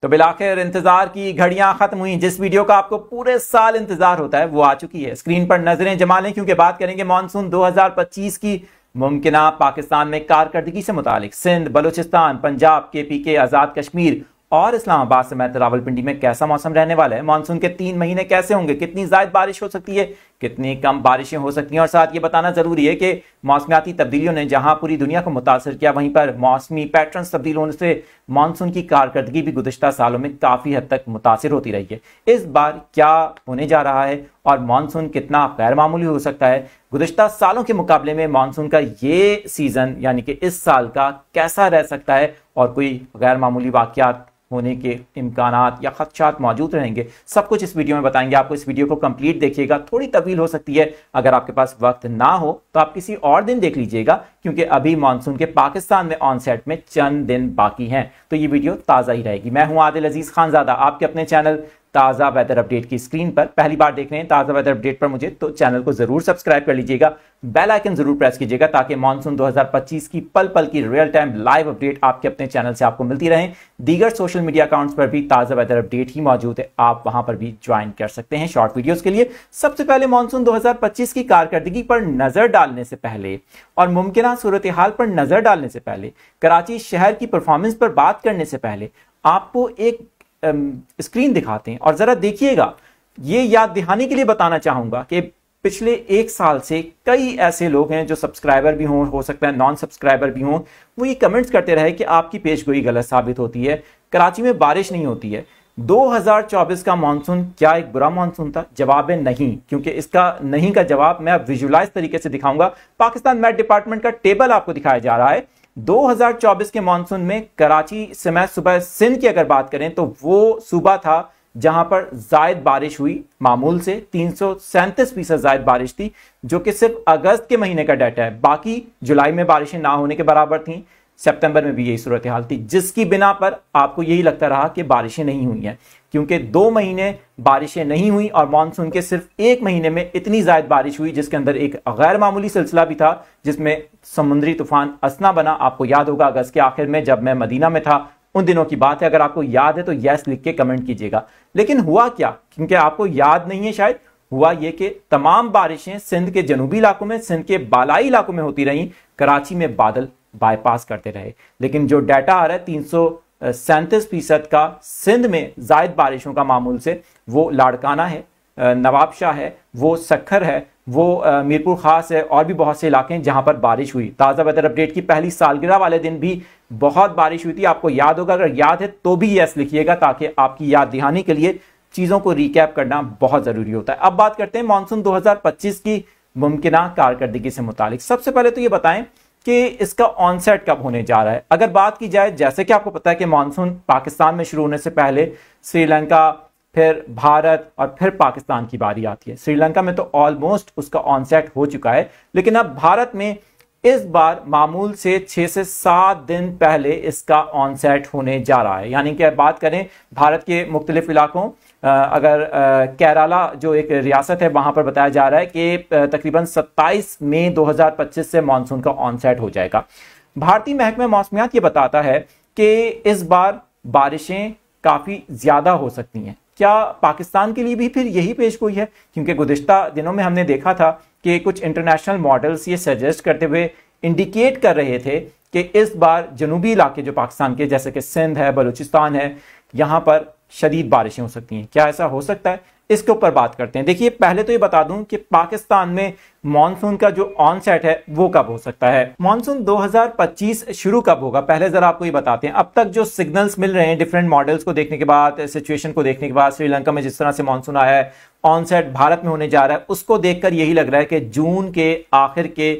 तो बिलाखिर इंतजार की घड़ियां खत्म हुई। जिस वीडियो का आपको पूरे साल इंतजार होता है वो आ चुकी है। स्क्रीन पर नजरें जमा लें क्योंकि बात करेंगे मानसून 2025 की मुमकिना पाकिस्तान में कारकर्दगी से मुतालिक। सिंध, बलूचिस्तान, पंजाब, KPK, आजाद कश्मीर और इस्लामाबाद समेत रावलपिंडी में कैसा मौसम रहने वाला है। मानसून के 3 महीने कैसे होंगे, कितनी ज्यादा बारिश हो सकती है, कितनी कम बारिशें हो सकती हैं। और साथ ये बताना जरूरी है कि मौसमियाती तब्दीलियों ने जहां पूरी दुनिया को मुतासर किया, वहीं पर मौसमी पैटर्न्स तब्दील होने से मानसून की कारकर्दगी भी गुज़िश्ता सालों में काफी हद तक मुतासर होती रही है। इस बार क्या होने जा रहा है और मानसून कितना गैर मामूली हो सकता है, गुज़िश्ता सालों के मुकाबले में मानसून का ये सीजन यानी कि इस साल का कैसा रह सकता है और कोई गैर मामूली वाकयात होने के इम्कानात या खदशात मौजूद रहेंगे, सब कुछ इस वीडियो में बताएंगे आपको। इस वीडियो को कंप्लीट देखिएगा, थोड़ी तवील हो सकती है। अगर आपके पास वक्त ना हो तो आप किसी और दिन देख लीजिएगा क्योंकि अभी मानसून के पाकिस्तान में ऑनसेट में चंद दिन बाकी हैं, तो ये वीडियो ताज़ा ही रहेगी। मैं हूं आदिल अजीज खानजादा, आपके अपने चैनल ताज़ा वेदर अपडेट की स्क्रीन पर पहली बार देख रहे हैं ताज़ा वेदर अपडेट पर मुझे, तो चैनल को जरूर सब्सक्राइब कर लीजिएगा, बेल आइकन जरूर प्रेस कीजिएगा ताकि मानसून 2025 की पल पल की रियल टाइम लाइव अपडेट आपके अपने चैनल से आपको मिलती रहे। दीगर सोशल मीडिया अकाउंट्स पर भी ताज़ा वेदर अपडेट ही मौजूद है, आप वहां पर भी ज्वाइन कर सकते हैं शॉर्ट वीडियोस के लिए। सबसे पहले मानसून 2025 की कारकर्दगी पर नजर डालने से पहले और मुमकिन सूरत हाल पर नजर डालने से पहले, कराची शहर की परफॉर्मेंस पर बात करने से पहले आपको एक स्क्रीन दिखाते हैं और जरा देखिएगा। ये याद दिहाने के लिए बताना चाहूंगा कि पिछले 1 साल से कई ऐसे लोग हैं जो सब्सक्राइबर भी हों, हो सकता है नॉन सब्सक्राइबर भी हों, वो ये कमेंट्स करते रहे कि आपकी पेशगोई गलत साबित होती है, कराची में बारिश नहीं होती है। 2024 का मानसून क्या एक बुरा मानसून था? जवाब है नहीं, क्योंकि इसका नहीं का जवाब मैं अब विजुलाइज तरीके से दिखाऊंगा। पाकिस्तान मेट डिपार्टमेंट का टेबल आपको दिखाया जा रहा है। 2024 के मानसून में कराची समेत सूबा सिंध की अगर बात करें तो वो सूबा था जहां पर जायद बारिश हुई मामूल से, 337% जायद बारिश थी, जो कि सिर्फ अगस्त के महीने का डाटा है। बाकी जुलाई में बारिशें ना होने के बराबर थी, सितंबर में भी यही सूरत हाल थी, जिसकी बिना पर आपको यही लगता रहा कि बारिशें नहीं हुई हैं, क्योंकि 2 महीने बारिशें नहीं हुई और मानसून के सिर्फ 1 महीने में इतनी ज्यादा बारिश हुई जिसके अंदर एक गैर मामूली सिलसिला भी था जिसमें समुद्री तूफान असना बना। आपको याद होगा अगस्त के आखिर में जब मैं मदीना में था, उन दिनों की बात है। अगर आपको याद है तो यस लिख के कमेंट कीजिएगा। लेकिन हुआ क्या, क्योंकि आपको याद नहीं है शायद, हुआ यह कि तमाम बारिशें सिंध के जनूबी इलाकों में, सिंध के बालाई इलाकों में होती रहीं, कराची में बादल बाईपास करते रहे। लेकिन जो डाटा आ रहा है 337% का सिंध में जायद बारिशों का मामूल से, वो लाड़काना है, नवाबशाह है, वो सखर है, वो मीरपुर खास है और भी बहुत से इलाके हैं जहां पर बारिश हुई। ताज़ा वेदर अपडेट की पहली सालगिरह वाले दिन भी बहुत बारिश हुई थी, आपको याद होगा। अगर याद है तो भी यस लिखिएगा ताकि आपकी याद दिहानी के लिए चीजों को रिकैप करना बहुत जरूरी होता है। अब बात करते हैं मानसून 2025 की मुमकिना कारकर्दगी से मुतालिक। सबसे पहले तो ये बताएं कि इसका ऑनसेट कब होने जा रहा है। अगर बात की जाए, जैसे कि आपको पता है कि मानसून पाकिस्तान में शुरू होने से पहले श्रीलंका, फिर भारत और फिर पाकिस्तान की बारी आती है। श्रीलंका में तो ऑलमोस्ट उसका ऑनसेट हो चुका है, लेकिन अब भारत में इस बार मामूल से 6 से 7 दिन पहले इसका ऑनसेट होने जा रहा है। यानी कि बात करें भारत के मुख्तलिफ इलाकों, अगर केरला जो एक रियासत है वहां पर बताया जा रहा है कि तकरीबन 27 मई 2025 से मानसून का ऑनसेट हो जाएगा। भारतीय महकमा मौसमियात ये बताता है कि इस बार बारिशें काफी ज्यादा हो सकती हैं। क्या पाकिस्तान के लिए भी फिर यही पेशगोई है? क्योंकि गुज़िश्ता दिनों में हमने देखा था कि कुछ इंटरनेशनल मॉडल्स ये सजेस्ट करते हुए इंडिकेट कर रहे थे कि इस बार जनूबी इलाके जो पाकिस्तान के, जैसे कि सिंध है, बलूचिस्तान है, यहां पर शदीद बारिशें हो सकती हैं। क्या ऐसा हो सकता है? इसके ऊपर बात करते हैं। देखिए, पहले तो ये बता दूं कि पाकिस्तान में मॉनसून का जो ऑनसेट है वो कब हो सकता है। मॉनसून 2025 शुरू कब होगा, पहले जरा आपको ये बताते हैं। अब तक जो सिग्नल्स मिल रहे हैं डिफरेंट मॉडल्स को देखने के बाद, सिचुएशन को देखने के बाद, श्रीलंका में जिस तरह से मॉनसून आया है, ऑनसेट भारत में होने जा रहा है, उसको देखकर यही लग रहा है कि जून के आखिर के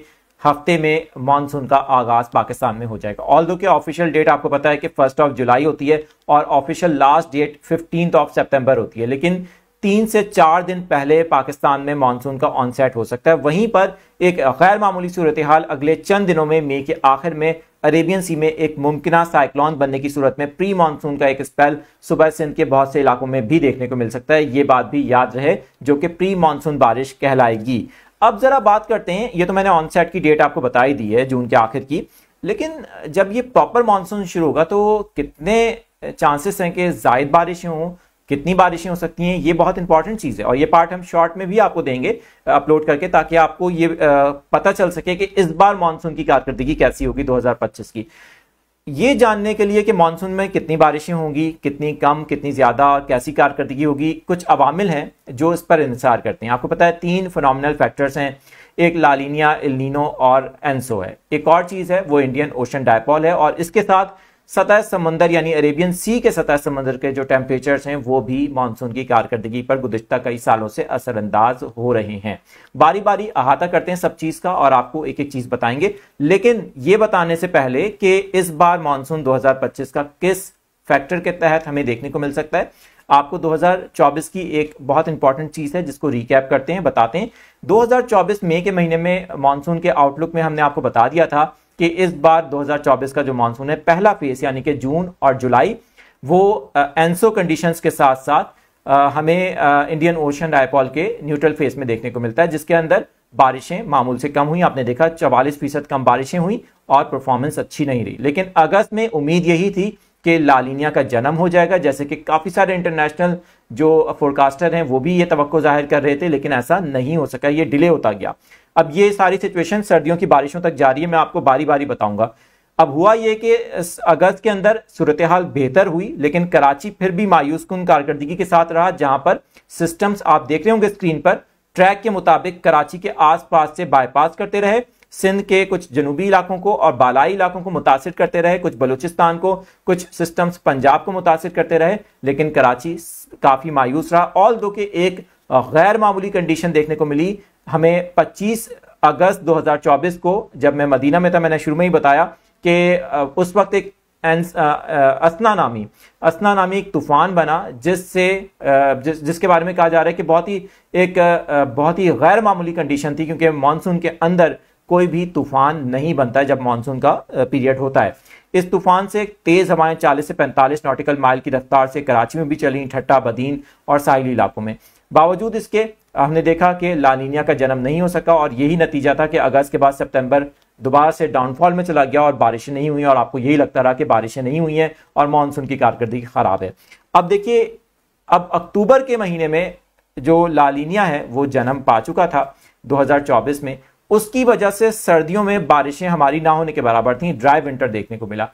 हफ्ते में मानसून का आगाज पाकिस्तान में हो जाएगा। ऑल्दो कि ऑफिशियल डेट आपको पता है कि 1 जुलाई होती है और ऑफिशियल लास्ट डेट 15 सितंबर होती है, लेकिन 3 से 4 दिन पहले पाकिस्तान में मानसून का ऑनसेट हो सकता है। वहीं पर एक गैर मामूली सूरत हाल अगले चंद दिनों में मई के आखिर में अरेबियन सी में एक मुमकिना साइक्लोन बनने की सूरत में प्री मानसून का एक स्पेल सुबह सिंध के बहुत से इलाकों में भी देखने को मिल सकता है। ये बात भी याद रहे, जो कि प्री मानसून बारिश कहलाएगी। अब जरा बात करते हैं, ये तो मैंने ऑनसेट की डेट आपको बता ही दी है, जून के आखिर की, लेकिन जब ये प्रॉपर मानसून शुरू होगा तो कितने चांसेस हैं कि जायद बारिशें हों, कितनी बारिशें हो सकती हैं, ये बहुत इंपॉर्टेंट चीज है। और ये पार्ट हम शॉर्ट में भी आपको देंगे अपलोड करके, ताकि आपको ये पता चल सके कि इस बार मानसून की कारकर्दगी कैसी होगी 2025 की। ये जानने के लिए कि मानसून में कितनी बारिशें होंगी, कितनी कम, कितनी ज्यादा और कैसी कारकर्दगी होगी, कुछ अवामिल हैं जो इस पर इंसार करते हैं। आपको पता है 3 फिनोमिनल फैक्टर्स हैं, एक लालिनिया, एल नीनो और एंसो है। एक और चीज है वो इंडियन ओशन डायपोल है, और इसके साथ सतह समंदर यानी अरेबियन सी के सतह समंदर के जो टेम्परेचर्स हैं वो भी मानसून की कारकर्दगी पर गुज़िश्ता कई सालों से असरअंदाज हो रहे हैं। बारी बारी अहाता करते हैं सब चीज का और आपको एक एक चीज बताएंगे, लेकिन ये बताने से पहले कि इस बार मानसून 2025 का किस फैक्टर के तहत हमें देखने को मिल सकता है, आपको 2024 की एक बहुत इंपॉर्टेंट चीज है जिसको रिकैप करते हैं, बताते हैं। 2024 मई के महीने में मानसून के आउटलुक में हमने आपको बता दिया था कि इस बार 2024 का जो मानसून है पहला फेज यानी कि जून और जुलाई, वो एंसो कंडीशंस के साथ साथ हमें इंडियन ओशन डायपोल के न्यूट्रल फेज में देखने को मिलता है, जिसके अंदर बारिशें मामूल से कम हुई। आपने देखा 44% कम बारिशें हुई और परफॉर्मेंस अच्छी नहीं रही। लेकिन अगस्त में उम्मीद यही थी कि लालिनिया का जन्म हो जाएगा, जैसे कि काफी सारे इंटरनेशनल जो फोरकास्टर हैं वो भी ये तवक्को जाहिर कर रहे थे, लेकिन ऐसा नहीं हो सका, ये डिले होता गया। अब ये सारी सिचुएशन सर्दियों की बारिशों तक जा रही है, मैं आपको बारी बारी बताऊंगा। अब हुआ ये कि अगस्त के अंदर सूरत हाल बेहतर हुई, लेकिन कराची फिर भी मायूस कुन कारकर्दगी के साथ रहा, जहां पर सिस्टम्स आप देख रहे होंगे स्क्रीन पर, ट्रैक के मुताबिक कराची के आसपास से बाईपास करते रहे, सिंध के कुछ जनूबी इलाकों को और बालाई इलाकों को मुतासिर करते रहे, कुछ बलूचिस्तान को, कुछ सिस्टम्स पंजाब को मुतासिर करते रहे, लेकिन कराची काफी मायूस रहा। ऑल दो के एक गैर मामूली कंडीशन देखने को मिली हमें 25 अगस्त 2024 को, जब मैं मदीना में था, मैंने शुरू में ही बताया कि उस वक्त एक असना नामी एक तूफान बना, जिसके बारे में कहा जा रहा है कि बहुत ही गैर मामूली कंडीशन थी, क्योंकि मानसून के अंदर कोई भी तूफान नहीं बनता है जब मानसून का पीरियड होता है। इस तूफान से तेज हवाएं 40 से 45 नॉटिकल माइल की रफ्तार से कराची में भी चली, ठट्टा, बदीन और साहिली इलाकों में। बावजूद इसके हमने देखा कि लानिनिया का जन्म नहीं हो सका, और यही नतीजा था कि अगस्त के बाद सितंबर दोबारा से डाउनफॉल में चला गया और बारिशें नहीं हुई, और आपको यही लगता रहा कि बारिशें नहीं हुई हैं और मानसून की कारकर्दगी खराब है। अब देखिए, अब अक्टूबर के महीने में जो लालिनिया है वो जन्म पा चुका था 2024 में, उसकी वजह से सर्दियों में बारिशें हमारी ना होने के बराबर थी, ड्राई विंटर देखने को मिला।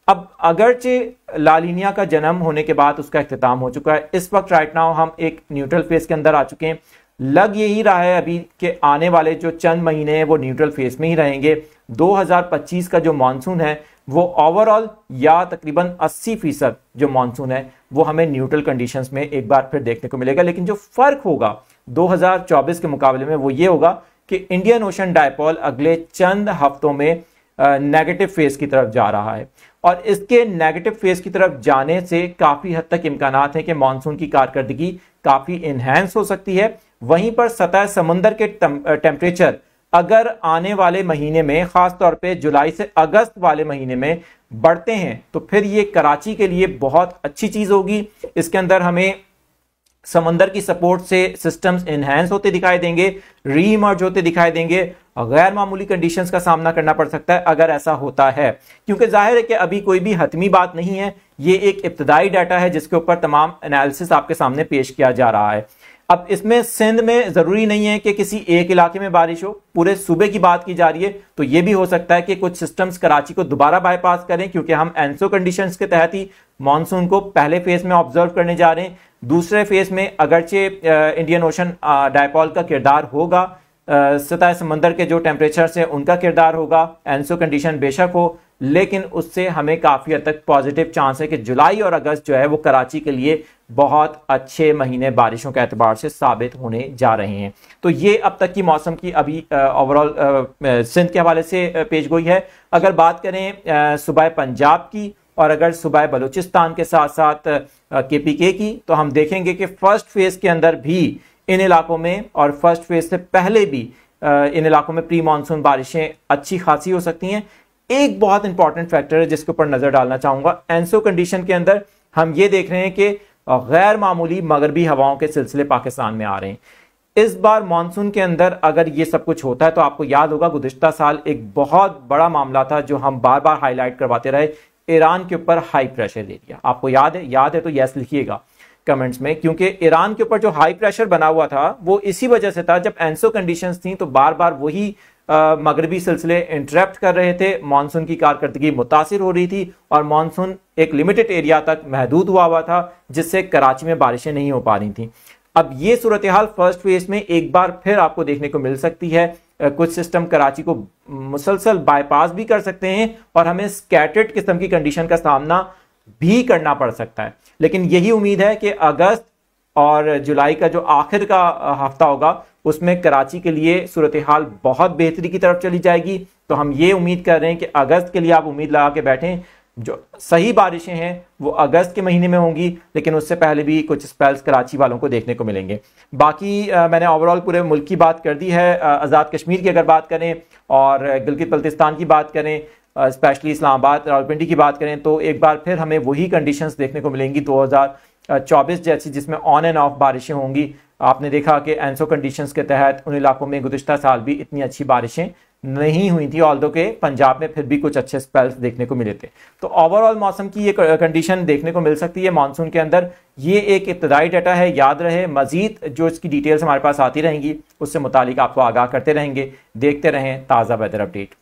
अब अगरचे लालिनिया का जन्म होने के बाद उसका इख्तिताम हो चुका है, इस वक्त राइट नाउ हम एक न्यूट्रल फेज के अंदर आ चुके हैं। लग यही रहा है अभी के आने वाले जो चंद महीने हैं वो न्यूट्रल फेज में ही रहेंगे। 2025 का जो मानसून है वो ओवरऑल या तकरीबन 80% जो मानसून है वो हमें न्यूट्रल कंडीशंस में एक बार फिर देखने को मिलेगा। लेकिन जो फर्क होगा 2024 के मुकाबले में वो ये होगा कि इंडियन ओशन डायपोल अगले चंद हफ्तों में नेगेटिव फेज की तरफ जा रहा है, और इसके नेगेटिव फेज की तरफ जाने से काफी हद तक इम्कानात हैं कि मानसून की कारकर्दगी काफी इनहैंस हो सकती है। वहीं पर सतह समंदर के टेम्परेचर अगर आने वाले महीने में, खास तौर पे जुलाई से अगस्त वाले महीने में बढ़ते हैं, तो फिर ये कराची के लिए बहुत अच्छी चीज होगी। इसके अंदर हमें समंदर की सपोर्ट से सिस्टम्स एनहांस होते दिखाई देंगे, रीइमर्ज होते दिखाई देंगे, गैर मामूली कंडीशंस का सामना करना पड़ सकता है अगर ऐसा होता है, क्योंकि जाहिर है कि अभी कोई भी हतमी बात नहीं है, ये एक इब्तदाई डाटा है जिसके ऊपर तमाम एनालिसिस आपके सामने पेश किया जा रहा है। अब इसमें सिंध में जरूरी नहीं है कि किसी एक इलाके में बारिश हो, पूरे सूबे की बात की जा रही है, तो यह भी हो सकता है कि कुछ सिस्टम्स कराची को दोबारा बाईपास करें, क्योंकि हम एंसो कंडीशंस के तहत ही मानसून को पहले फेज में ऑब्जर्व करने जा रहे हैं। दूसरे फेज में अगरचे इंडियन ओशन डायपोल का किरदार होगा, सतह समंदर के जो टेम्परेचर्स हैं उनका किरदार होगा, एंसो कंडीशन बेशक हो, लेकिन उससे हमें काफी हद तक पॉजिटिव चांस है कि जुलाई और अगस्त जो है वो कराची के लिए बहुत अच्छे महीने बारिशों के एतबार से साबित होने जा रहे हैं। तो ये अब तक की मौसम की अभी ओवरऑल सिंध के हवाले से पेश गोई है। अगर बात करें सूबा पंजाब की और अगर सूबा बलूचिस्तान के साथ साथ KPK की, तो हम देखेंगे कि फर्स्ट फेज के अंदर भी इन इलाकों में और फर्स्ट फेज से पहले भी इन इलाकों में प्री मानसून बारिशें अच्छी खासी हो सकती हैं। एक बहुत इंपॉर्टेंट फैक्टर है जिसके ऊपर नजर डालना चाहूंगा, एंसो कंडीशन के अंदर हम ये देख रहे हैं कि गैर मामूली मगरबी हवाओं के सिलसिले पाकिस्तान में आ रहे हैं। इस बार मानसून के अंदर अगर ये सब कुछ होता है तो आपको याद होगा गुज़िश्ता साल एक बहुत बड़ा मामला था जो हम बार बार हाईलाइट करवाते रहे ईरान के ऊपर हाई प्रेशर एरिया। आपको याद है तो यस लिखिएगा कमेंट्स में, क्योंकि ईरान के ऊपर जो हाई प्रेशर बना हुआ था वो इसी वजह से था, जब एंसो कंडीशंस थी तो बार बार वही मगरबी सिलसिले इंटरप्ट कर रहे थे, मानसून की कारकर्दगी मुतासिर हो रही थी और मानसून एक लिमिटेड एरिया तक महदूद हुआ था, जिससे कराची में बारिशें नहीं हो पा रही थी। अब ये सूरत हाल फर्स्ट फेज में एक बार फिर आपको देखने को मिल सकती है। कुछ सिस्टम कराची को मुसलसल बाईपास भी कर सकते हैं और हमें स्कैटर्ड किस्म की कंडीशन का सामना भी करना पड़ सकता है। लेकिन यही उम्मीद है कि अगस्त और जुलाई का जो आखिर का हफ्ता होगा उसमें कराची के लिए सूरत हाल बहुत बेहतरी की तरफ चली जाएगी। तो हम ये उम्मीद कर रहे हैं कि अगस्त के लिए आप उम्मीद लगा के बैठें। जो सही बारिशें हैं वो अगस्त के महीने में होंगी, लेकिन उससे पहले भी कुछ स्पेल्स कराची वालों को देखने को मिलेंगे। बाकी मैंने ओवरऑल पूरे मुल्क की बात कर दी है। आज़ाद कश्मीर की अगर बात करें और गिलगित बल्तिस्तान की बात करें, स्पेशली इस्लामाबाद रावलपिंडी की बात करें, तो एक बार फिर हमें वही कंडीशंस देखने को मिलेंगी 2024 जैसी, जिसमें ऑन एंड ऑफ बारिशें होंगी। आपने देखा कि एंसो कंडीशंस के तहत उन इलाकों में गुज़िश्ता साल भी इतनी अच्छी बारिशें नहीं हुई थी, ऑल्दो के पंजाब में फिर भी कुछ अच्छे स्पेल्स देखने को मिले थे। तो ओवरऑल मौसम की ये कंडीशन देखने को मिल सकती है मानसून के अंदर। ये एक इब्तदाई डाटा है, याद रहे। मजीद जो इसकी डिटेल्स हमारे पास आती रहेंगी उससे मुतालिक आपको आगाह करते रहेंगे। देखते रहें ताज़ा वेदर अपडेट।